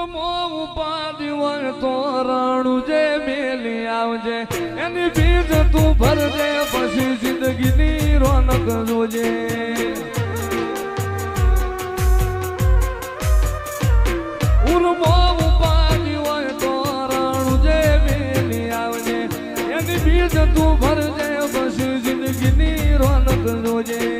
ઉર્મો ઉપાધિ હોય તો રાણું જે મેલી આવજે એની બીજ તું ભરજે પછી જિંદગીની રોનક જોજે ઉર્મો ઉપાધિ હોય તો રાણું જે મેલી આવજે એની બીજ તું ભરજે પછી જિંદગીની રોનક જોજે